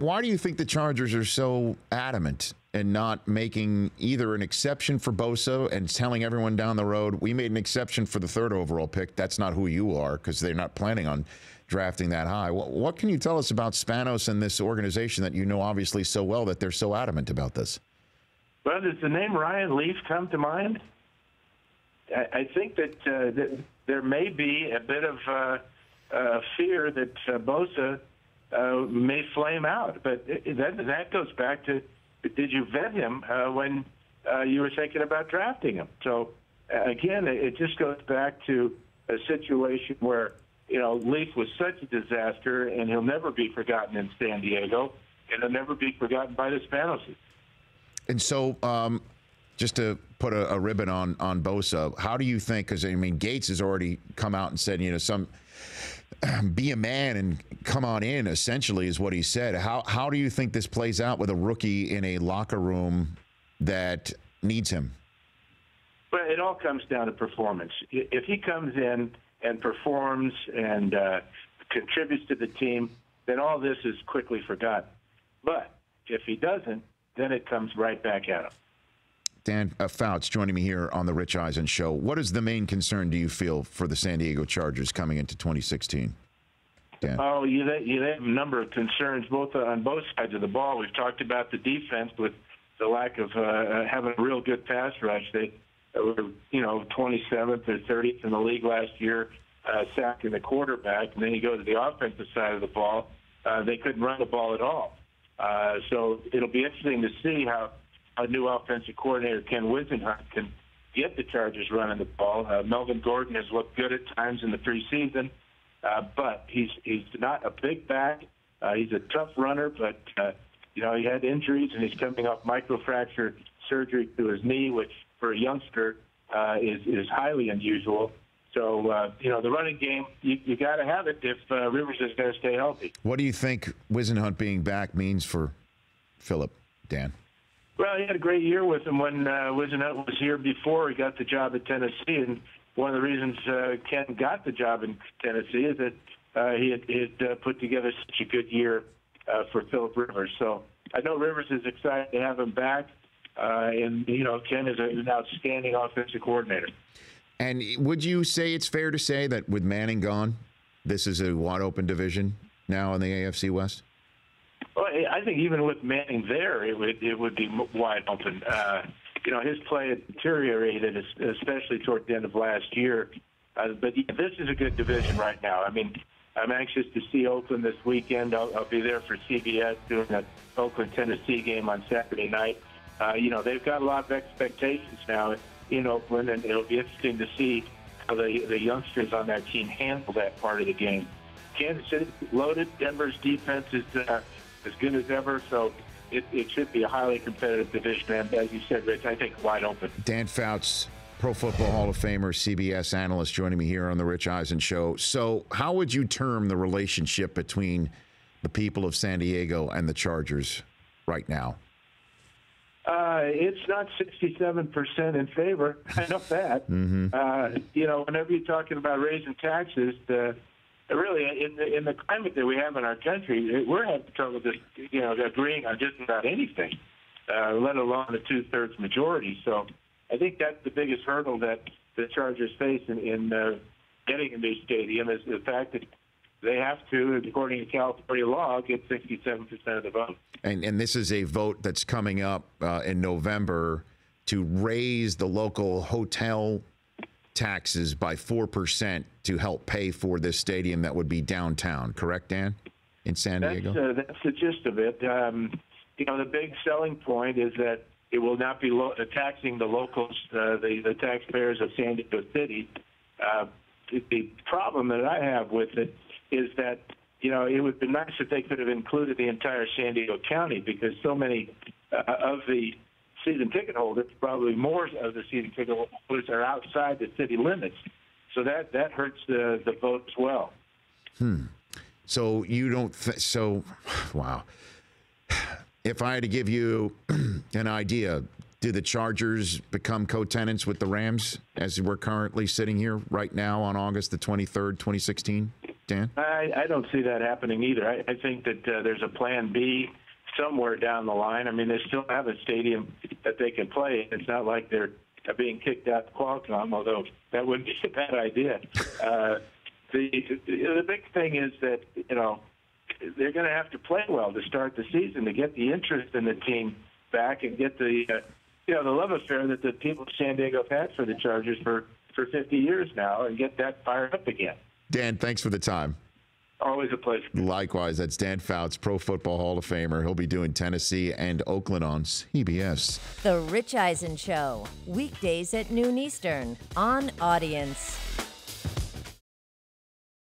why do you think the Chargers are so adamant in not making either an exception for Bosa and telling everyone down the road, we made an exception for the 3rd overall pick. That's not who you are, because they're not planning on drafting that high. What can you tell us about Spanos and this organization that you know obviously so well that they're so adamant about this? Well, does the name Ryan Leaf come to mind? I think that there may be a bit of fear that Bosa may flame out. But that goes back to, did you vet him when you were thinking about drafting him? So, again, it just goes back to a situation where, Leaf was such a disaster, and he'll never be forgotten in San Diego, and he'll never be forgotten by the Spanoses. And so, just to put a ribbon on Bosa, how do you think, because, Gates has already come out and said, be a man and come on in, essentially, is what he said. How do you think this plays out with a rookie in a locker room that needs him? Well, it all comes down to performance. If he comes in and performs and contributes to the team, then all this is quickly forgotten. But if he doesn't, then it comes right back at him. Dan Fouts joining me here on the Rich Eisen Show. What is the main concern, do you feel, for the San Diego Chargers coming into 2016? Dan? Oh, you have a number of concerns on both sides of the ball. We've talked about the defense with the lack of having a real good pass rush. They were, 27th or 30th in the league last year, sacking the quarterback. And then you go to the offensive side of the ball, they couldn't run the ball at all. So it'll be interesting to see how a new offensive coordinator, Ken Whisenhunt, can get the Chargers running the ball. Melvin Gordon has looked good at times in the preseason, but he's not a big back. He's a tough runner, but, he had injuries, and he's coming off microfracture surgery to his knee, which for a youngster is highly unusual. So, the running game, you got to have it if Rivers is going to stay healthy. What do you think Whisenhunt being back means for Phillip, Dan? Well, he had a great year with him when Whisenhunt was here before he got the job at Tennessee. And one of the reasons Ken got the job in Tennessee is that he had put together such a good year for Phillip Rivers. So I know Rivers is excited to have him back. And, Ken is an outstanding offensive coordinator. And would you say it's fair to say that with Manning gone, this is a wide-open division now in the AFC West? Well, I think even with Manning there, it would be wide open. His play had deteriorated, especially toward the end of last year. But this is a good division right now. I'm anxious to see Oakland this weekend. I'll be there for CBS doing an Oakland-Tennessee game on Saturday night. They've got a lot of expectations now in Oakland, and it'll be interesting to see how the youngsters on that team handle that part of the game. Kansas City loaded. Denver's defense is as good as ever, so it should be a highly competitive division. And as you said, Rich, I think wide open. Dan Fouts, Pro Football Hall of Famer, CBS analyst, joining me here on the Rich Eisen Show. So how would you term the relationship between the people of San Diego and the Chargers right now? It's not 67% in favor. I know that. Whenever you're talking about raising taxes, really, in the climate that we have in our country, we're having trouble just, agreeing on just about anything, let alone a two-thirds majority. So I think that's the biggest hurdle that the Chargers face in getting a new stadium is the fact that they have to, according to California law, get 67% of the vote. And this is a vote that's coming up in November to raise the local hotel taxes by 4% to help pay for this stadium that would be downtown. Correct, Dan, in San Diego? That's the gist of it. The big selling point is that it will not be taxing the locals, the taxpayers of San Diego City. The problem that I have with it is that, it would be nice if they could have included the entire San Diego County, because so many of the season ticket holders, probably more of the season ticket holders, are outside the city limits. So that hurts the vote as well. So you don't wow. If I had to give you an idea, do the Chargers become co-tenants with the Rams as we're currently sitting here right now on August the 23rd, 2016? Dan? I don't see that happening either. I think that there's a plan B somewhere down the line. I mean, they still have a stadium that they can play in. It's not like they're being kicked out of Qualcomm, although that wouldn't be a bad idea. The big thing is that, they're going to have to play well to start the season to get the interest in the team back and get the love affair that the people of San Diego have had for the Chargers for 50 years now and get that fired up again. Dan, thanks for the time. Always a pleasure. Likewise, that's Dan Fouts, Pro Football Hall of Famer. He'll be doing Tennessee and Oakland on CBS. The Rich Eisen Show, weekdays at noon Eastern on Audience.